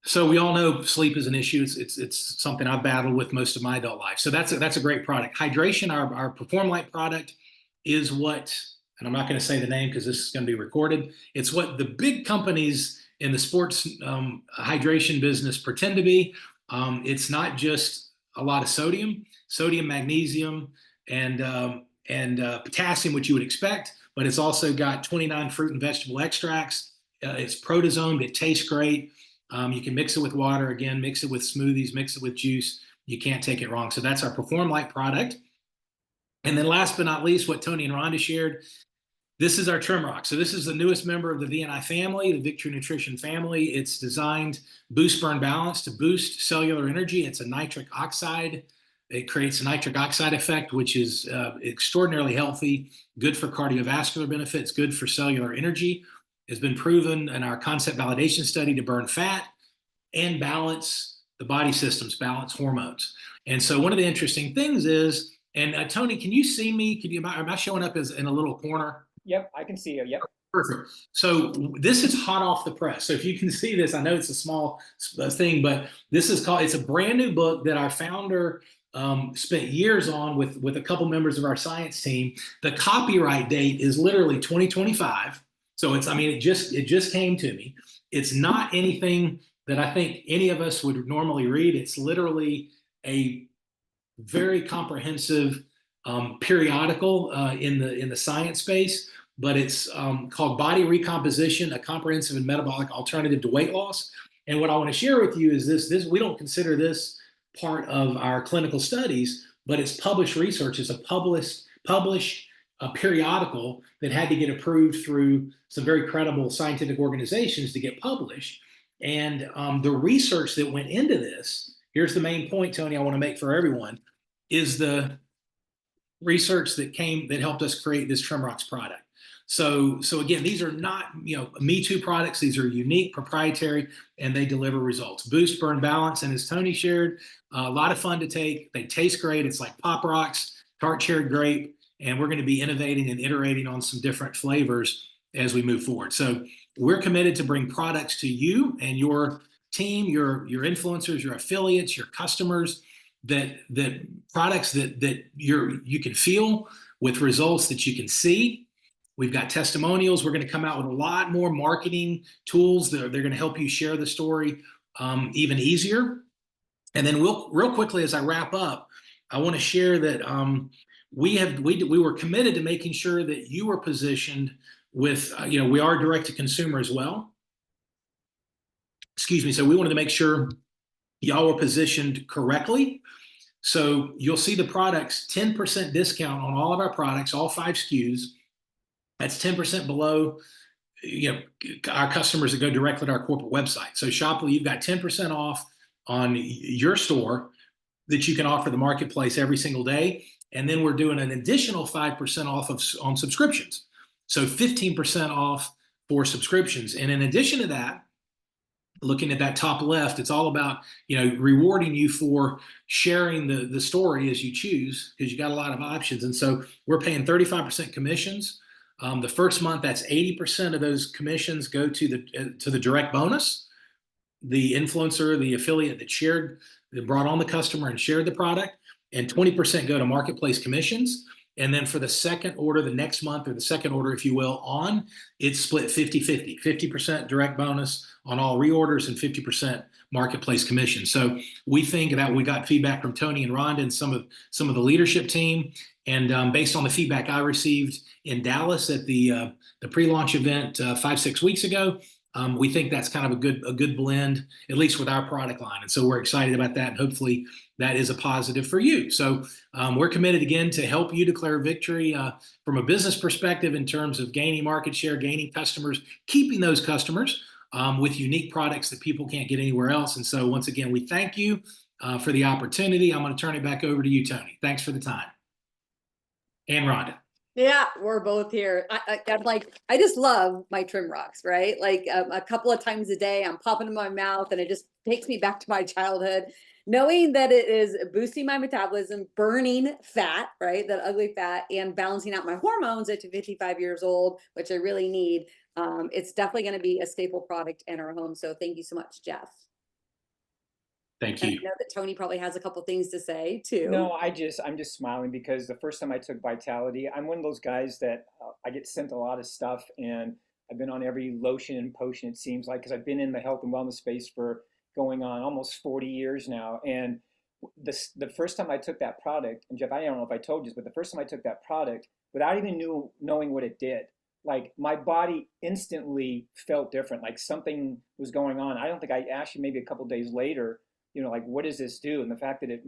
So we all know sleep is an issue. It's something I've battled with most of my adult life. So that's a great product. Hydration, our Perform Light product, is what, and I'm not going to say the name because this is going to be recorded, it's what the big companies in the sports hydration business pretend to be. It's not just a lot of sodium, magnesium, and potassium, which you would expect, but it's also got 29 fruit and vegetable extracts. It's proteasome. It tastes great. You can mix it with water, again, mix it with smoothies, mix it with juice. You can't take it wrong. So that's our Perform Light product. And then last but not least, what Tony and Rhonda shared, This is our Trim Rock. So this is the newest member of the VNI family, the Victory Nutrition family. It's designed Boost Burn Balance to boost cellular energy. It's a nitric oxide. It creates a nitric oxide effect, which is extraordinarily healthy, good for cardiovascular benefits, good for cellular energy. It's been proven in our concept validation study to burn fat and balance the body systems, balance hormones. And so one of the interesting things is, and Tony, can you see me? Am I showing up as in a little corner? Yep, I can see you. Yep. Perfect. So this is hot off the press. So if you can see this, I know it's a small thing, but this is called, it's a brand new book that our founder spent years on with a couple members of our science team. The copyright date is literally 2025. So it's, I mean, it just came to me. It's not anything that I think any of us would normally read. It's literally a very comprehensive periodical in the science space, but it's called Body Recomposition, a comprehensive and metabolic alternative to weight loss. And what I want to share with you is this, we don't consider this part of our clinical studies, but it's published research. It's a published periodical that had to get approved through some very credible scientific organizations to get published. And the research that went into this, here's the main point, Tony, I want to make for everyone, is the research that helped us create this TrimRox product. So again, these are not, Me Too products. These are unique, proprietary, and they deliver results. Boost, Burn, Balance, and as Tony shared, a lot of fun to take. They taste great. It's like Pop Rocks, tart cherry grape, and we're going to be innovating and iterating on some different flavors as we move forward. So we're committed to bring products to you and your team, your influencers, your affiliates, your customers, that products that you can feel with results that you can see. We've got testimonials. We're going to come out with a lot more marketing tools that they're going to help you share the story even easier. And then real quickly, as I wrap up, I want to share that we were committed to making sure that you were positioned with, we are direct to consumer as well. Excuse me. So we wanted to make sure y'all were positioned correctly. So you'll see the products, 10% discount on all of our products, all 5 SKUs. That's 10% below, our customers that go directly to our corporate website. So Shoply, you've got 10% off on your store that you can offer the marketplace every single day. And then we're doing an additional 5% off on subscriptions. So 15% off for subscriptions. And in addition to that, looking at that top left, it's all about, rewarding you for sharing the story as you choose, because you got a lot of options. And so we're paying 35% commissions. The first month, that's 80% of those commissions go to the direct bonus, the influencer, the affiliate that brought on the customer and shared the product, and 20% go to marketplace commissions. And then for the second order, the next month, or the second order, if you will, it's split 50-50, 50% direct bonus on all reorders and 50% marketplace commission. So we think that we got feedback from Tony and Rhonda and some of the leadership team. And based on the feedback I received in Dallas at the pre-launch event 5-6 weeks ago, we think that's kind of a good blend, at least with our product line. And so we're excited about that. And hopefully that is a positive for you. So we're committed again to help you declare victory from a business perspective in terms of gaining market share, gaining customers, keeping those customers with unique products that people can't get anywhere else. And so once again, we thank you for the opportunity. I'm going to turn it back over to you, Tony. Thanks for the time. And Rhonda. Yeah, we're both here. I'm like, I just love my Trim Rocks, right? Like a couple of times a day, I'm popping in my mouth and it just takes me back to my childhood, knowing that it is boosting my metabolism, burning fat, right? That ugly fat, and balancing out my hormones at 55 years old, which I really need. It's definitely going to be a staple product in our home. So thank you so much, Jeff. Thank And you. I know that Tony probably has a couple things to say too. No, I'm just smiling because the first time I took Vitality, I'm one of those guys that I get sent a lot of stuff, and I've been on every lotion and potion, it seems like, because I've been in the health and wellness space for going on almost 40 years now. And the first time I took that product, and Jeff, I don't know if I told you, but the first time I took that product, without even knowing what it did, like my body instantly felt different, like something was going on. I don't think I asked you maybe a couple of days later, like, what does this do? And the fact that it,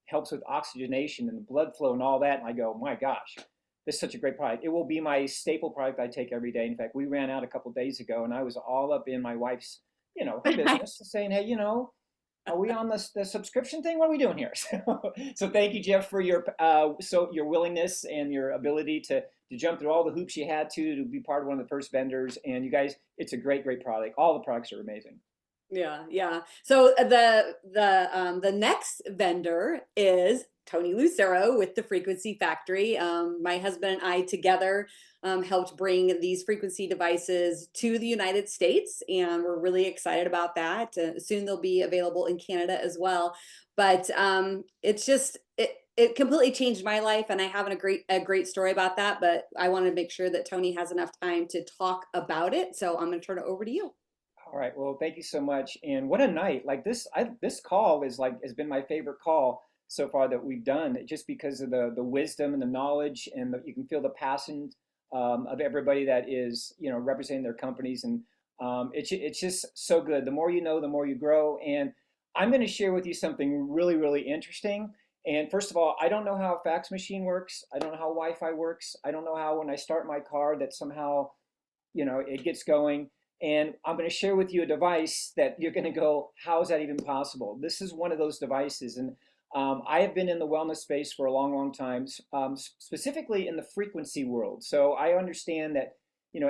helps with oxygenation and the blood flow and all that. And I go, my gosh, this is such a great product. It will be my staple product I take every day. In fact, we ran out a couple days ago, and I was all up in my wife's, her business, saying, hey, are we on the subscription thing? What are we doing here? So thank you, Jeff, for your your willingness and your ability to jump through all the hoops you had to be part of one of the first vendors. And you guys, it's a great product. All the products are amazing. Yeah. So the next vendor is Tony Lucero with the Frequency Factory. My husband and I together helped bring these frequency devices to the United States, and we're really excited about that. Soon they'll be available in Canada as well. But it's just it completely changed my life, and I have a great story about that. But I want to make sure that Tony has enough time to talk about it, so I'm going to turn it over to you. All right. Well, thank you so much. And what a night! Like this call has been my favorite call so far that we've done, just because of the wisdom and the knowledge, and you can feel the passion of everybody that is representing their companies, and it's just so good. The more you know, the more you grow. And I'm going to share with you something really interesting. And first of all, I don't know how a fax machine works. I don't know how Wi-Fi works. I don't know how when I start my car that somehow it gets going. And I'm going to share with you a device that you're going to go, how is that even possible? This is one of those devices. And I have been in the wellness space for a long time, specifically in the frequency world. So I understand that,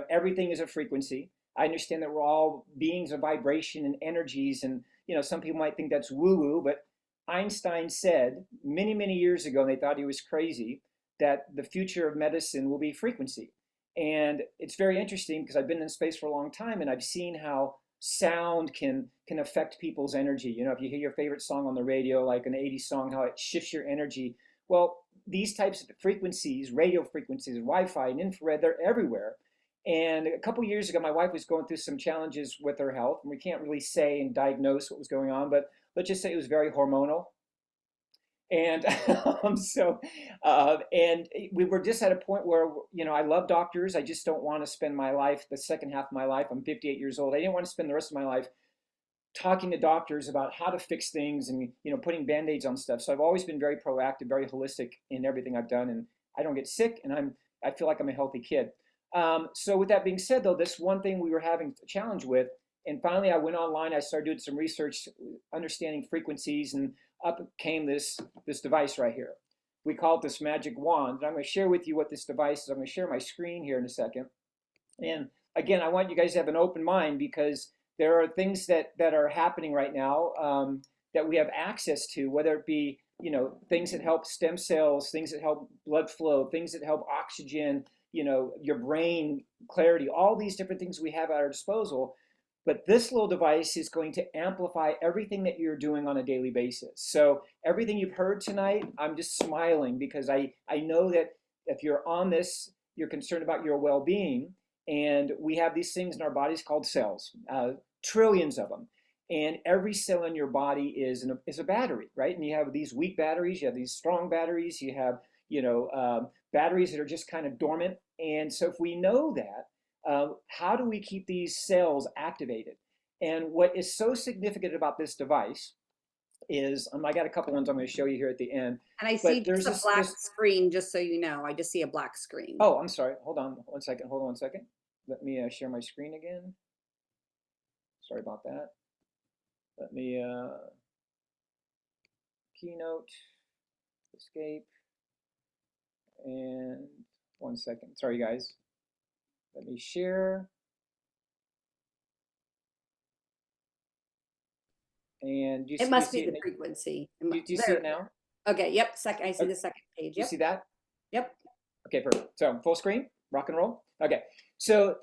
everything is a frequency. I understand that we're all beings of vibration and energies. And, some people might think that's woo-woo, but Einstein said many years ago, and they thought he was crazy, that the future of medicine will be frequency. And it's very interesting because I've been in space for a long time, and I've seen how sound can affect people's energy. If you hear your favorite song on the radio, like an 80s song, how it shifts your energy. Well, these types of frequencies, radio frequencies, Wi-Fi and infrared, they're everywhere. And a couple years ago, my wife was going through some challenges with her health, and we can't really say and diagnose what was going on, but let's just say it was very hormonal. And and we were just at a point where, I love doctors. I just don't want to spend my life, the second half of my life, I'm 58 years old. I didn't want to spend the rest of my life talking to doctors about how to fix things and, putting Band-Aids on stuff. So I've always been very proactive, very holistic in everything I've done. And I don't get sick, and I feel like I'm a healthy kid. So with that being said, though, this one thing we were having a challenge with, and finally I went online, I started doing some research, understanding frequencies, and up came this device right here. We call it this magic wand. And I'm going to share with you what this device is. I'm going to share my screen here in a second. And again, I want you guys to have an open mind, because there are things that are happening right now that we have access to, whether it be, things that help stem cells, things that help blood flow, things that help oxygen, your brain clarity, all these different things we have at our disposal. But this little device is going to amplify everything that you're doing on a daily basis. So everything you've heard tonight, I'm just smiling, because I know that if you're on this, you're concerned about your well-being. And we have these things in our bodies called cells, trillions of them. And every cell in your body is a battery, right? And you have these weak batteries, you have these strong batteries, you have batteries that are just kind of dormant. And so if we know that, how do we keep these cells activated? And what is so significant about this device is, I got a couple ones I'm going to show you here at the end. And I see just a black screen, just so you know. I just see a black screen. Oh, I'm sorry. Hold on one second. Let me share my screen again. Sorry about that. Let me keynote, escape, and 1 second. Sorry, guys. Let me share. And it must be the frequency. Do you see it now? Okay, yep. I see the second page. You see that? Yep. Okay, perfect. So full screen, rock and roll. Okay. So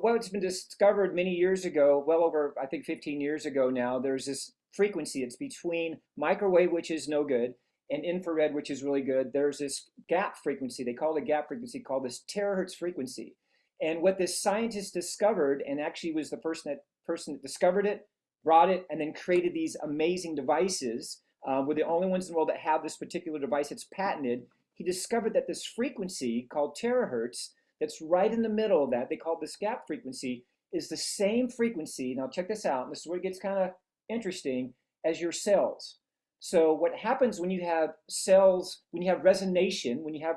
what's been discovered many years ago, well over, I think 15 years ago now, there's this frequency. It's between microwave, which is no good, and infrared, which is really good. There's this gap frequency. They call it a gap frequency, called this terahertz frequency. And what this scientist discovered, and actually was the person that discovered it, brought it, and then created these amazing devices. We're the only ones in the world that have this particular device that's patented. He discovered that this frequency called terahertz, that's right in the middle of that, they call this gap frequency, is the same frequency. Now check this out, and this is where it gets kind of interesting, as your cells. So what happens when you have cells, when you have resonation, when you have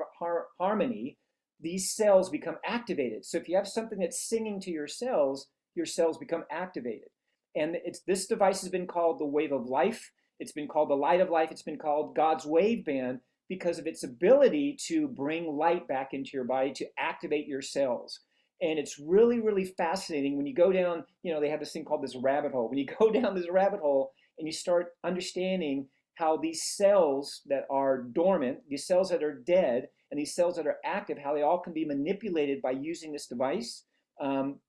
harmony, these cells become activated. So if you have something that's singing to your cells become activated. And this device has been called the Wave of Life. It's been called the Light of Life. It's been called God's Wave Band because of its ability to bring light back into your body, to activate your cells. And it's really, really fascinating when you go down, they have this thing called this rabbit hole. When you go down this rabbit hole and you start understanding how these cells that are dormant, these cells that are dead, and these cells that are active, how they all can be manipulated by using this device.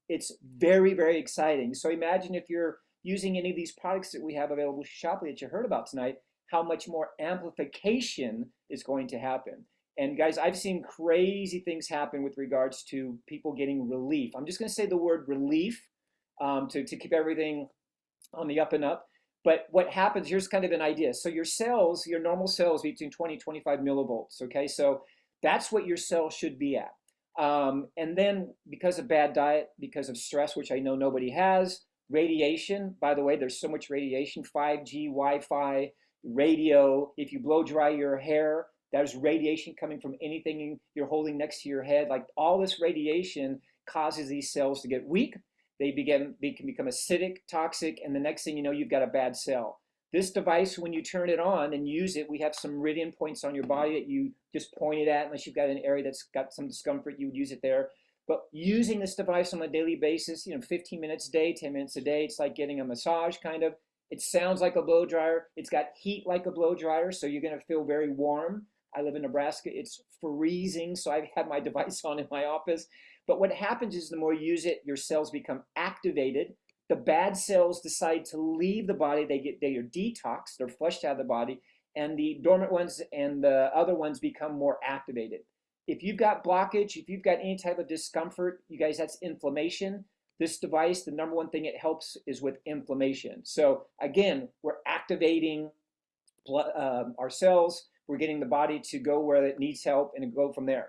It's very, very exciting. So imagine if you're using any of these products that we have available to Shoply that you heard about tonight, how much more amplification is going to happen. And guys, I've seen crazy things happen with regards to people getting relief. I'm just going to say the word relief to keep everything on the up and up. But what happens, here's kind of an idea. So your cells, your normal cells between 20 and 25 millivolts, okay? So that's what your cells should be at. And then because of bad diet, because of stress, which I know nobody has, radiation, by the way, there's so much radiation, 5G, Wi-Fi, radio, if you blow dry your hair, there's radiation coming from anything you're holding next to your head. Like all this radiation causes these cells to get weak. They can become acidic, toxic, and the next thing you know, you've got a bad cell. This device, when you turn it on and use it, we have some meridian points on your body that you just point it at, unless you've got an area that's got some discomfort, you would use it there. But using this device on a daily basis, 15 minutes a day, 10 minutes a day, it's like getting a massage kind of. It sounds like a blow dryer. It's got heat like a blow dryer, so you're gonna feel very warm. I live in Nebraska, it's freezing, so I've had my device on in my office. But what happens is the more you use it, your cells become activated. The bad cells decide to leave the body. They are detoxed, they're flushed out of the body, and the dormant ones and the other ones become more activated. If you've got blockage, if you've got any type of discomfort, you guys, that's inflammation. This device, the number one thing it helps is with inflammation. So again, we're activating our cells. We're getting the body to go where it needs help and go from there.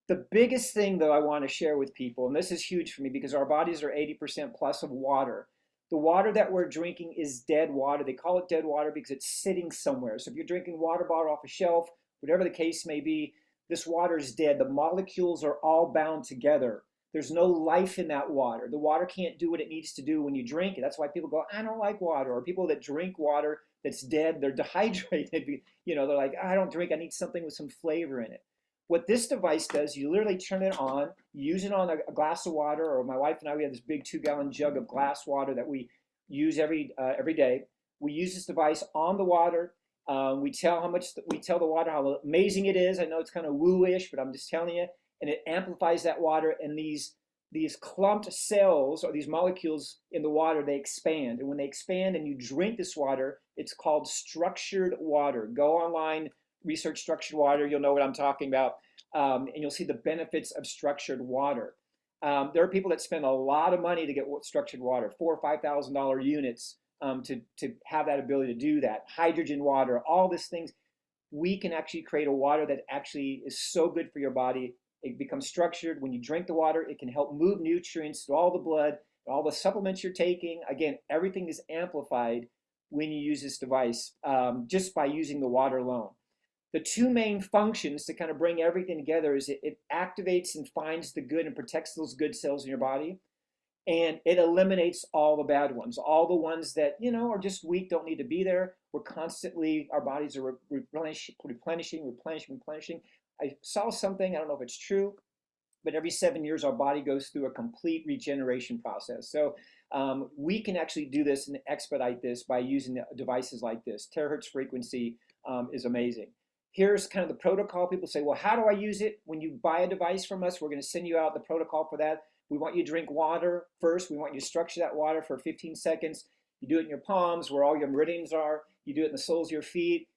The biggest thing, though, I want to share with people, and this is huge for me because our bodies are 80% plus of water. The water that we're drinking is dead water. They call it dead water because it's sitting somewhere. So if you're drinking water bottle off a shelf, whatever the case may be, this water is dead. The molecules are all bound together. There's no life in that water. The water can't do what it needs to do when you drink it. That's why people go, I don't like water. Or people that drink water that's dead, they're dehydrated. They're like, I don't drink. I need something with some flavor in it. What this device does, you literally turn it on, use it on a glass of water, or my wife and I, we have this big 2-gallon jug of glass water that we use every day. We use this device on the water. We tell the water how amazing it is. I know it's kind of woo-ish, but I'm just telling you. And it amplifies that water, and these clumped cells or these molecules in the water, they expand. And when they expand and you drink this water, it's called structured water. Go online, research structured water, you'll know what I'm talking about, and you'll see the benefits of structured water. There are people that spend a lot of money to get structured water, $4,000 or $5,000 units to have that ability to do that. Hydrogen water, all these things. We can actually create a water that actually is so good for your body. It becomes structured. When you drink the water, it can help move nutrients through all the blood, all the supplements you're taking. Again, everything is amplified when you use this device just by using the water alone. The two main functions to kind of bring everything together is it activates and finds the good and protects those good cells in your body. And it eliminates all the bad ones, all the ones that, are just weak, don't need to be there. We're constantly, our bodies are replenishing. I saw something, I don't know if it's true, but every 7 years, our body goes through a complete regeneration process. So we can actually do this and expedite this by using devices like this. Terahertz frequency is amazing. Here's kind of the protocol. People say, well, how do I use it? When you buy a device from us, we're going to send you out the protocol for that. We want you to drink water first. We want you to structure that water for 15 seconds. You do it in your palms where all your meridians are. You do it in the soles of your feet,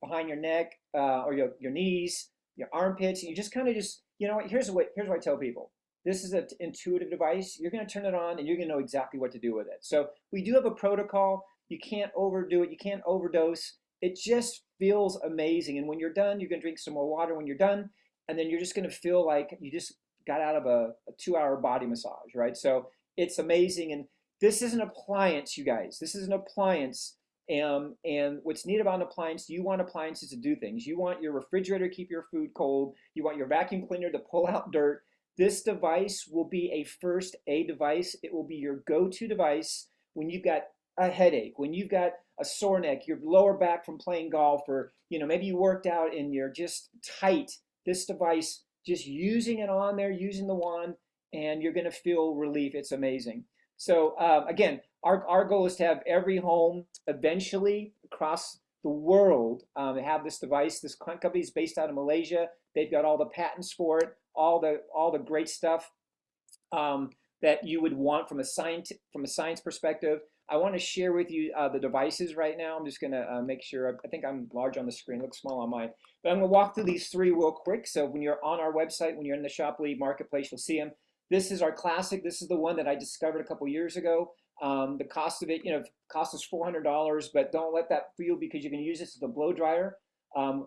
behind your neck, or your knees, your armpits. And you just kind of here's what I tell people. This is an intuitive device. You're going to turn it on and you're going to know exactly what to do with it. So we do have a protocol. You can't overdo it. You can't overdose. It just feels amazing. And when you're done, you're going to drink some more water when you're done. And then you're just going to feel like you just got out of a 2-hour body massage, right? So it's amazing. And this is an appliance, you guys. This is an appliance And what's neat about an appliance, you want appliances to do things. You want your refrigerator to keep your food cold. You want your vacuum cleaner to pull out dirt. This device will be a first aid device. It will be your go-to device when you've got a headache, when you've got a sore neck, your lower back from playing golf, or maybe you worked out and you're just tight. This device, just using it on there, using the wand, and you're going to feel relief. It's amazing. So again, our goal is to have every home eventually across the world have this device. This company is based out of Malaysia. They've got all the patents for it, all the great stuff that you would want from a science perspective. I want to share with you the devices right now. I'm just going to make sure. I think I'm large on the screen, looks small on mine. But I'm going to walk through these three real quick. So when you're on our website, when you're in the Shoply marketplace, you'll see them. This is our classic. This is the one that I discovered a couple years ago. The cost of it, cost us $400, but don't let that fool you, because you can use this as a blow dryer.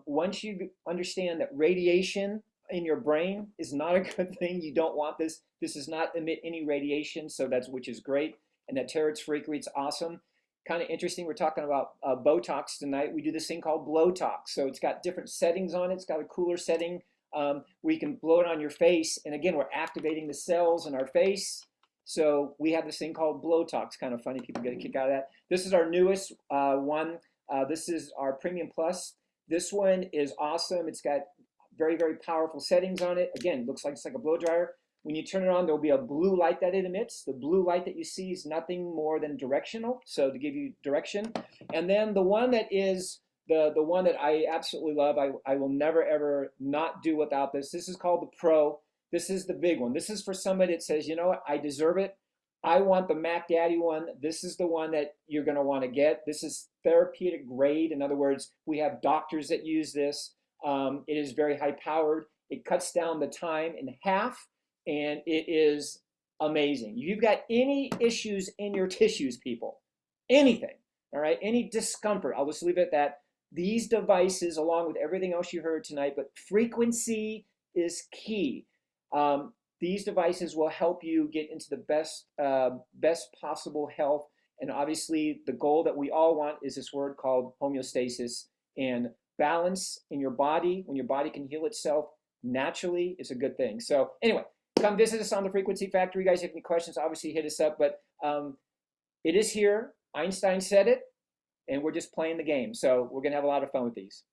Once you understand that radiation in your brain is not a good thing, you don't want this. This does not emit any radiation, so which is great. And that tear-free, it's awesome. Kind of interesting, we're talking about Botox tonight. We do this thing called Blowtox. So it's got different settings on it. It's got a cooler setting where you can blow it on your face. And again, we're activating the cells in our face. So we have this thing called Blowtox. Kind of funny, people get a kick out of that. This is our newest one. This is our Premium Plus. This one is awesome. It's got very, very powerful settings on it. Again, looks like it's like a blow dryer. When you turn it on, there'll be a blue light that it emits. The blue light that you see is nothing more than directional, so to give you direction. And then the one that is the one that I absolutely love, I will never ever not do without this. This is called the Pro. This is the big one. This is for somebody that says, you know what, I deserve it. I want the Mac Daddy one. This is the one that you're going to want to get. This is therapeutic grade. In other words, we have doctors that use this. It is very high powered. It cuts down the time in half. And it is amazing. You've got any issues in your tissues, people, anything, all right, any discomfort, I'll just leave it at that. These devices, along with everything else you heard tonight, but frequency is key. These devices will help you get into the best possible health. And obviously, the goal that we all want is this word called homeostasis, and balance in your body. When your body can heal itself naturally, is a good thing. So anyway, come visit us on the Frequency Factory. You guys have any questions, obviously hit us up. But it is here. Einstein said it, and we're just playing the game. So we're going to have a lot of fun with these.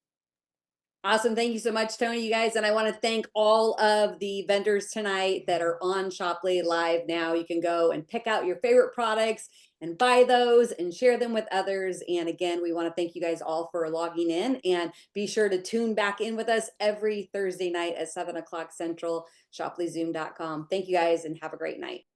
Awesome. Thank you so much, Tony, you guys. And I want to thank all of the vendors tonight that are on Shoply Live now. You can go and pick out your favorite products and buy those and share them with others. And again, we want to thank you guys all for logging in, and be sure to tune back in with us every Thursday night at 7 o'clock Central, shoplyzoom.com. Thank you guys, and have a great night.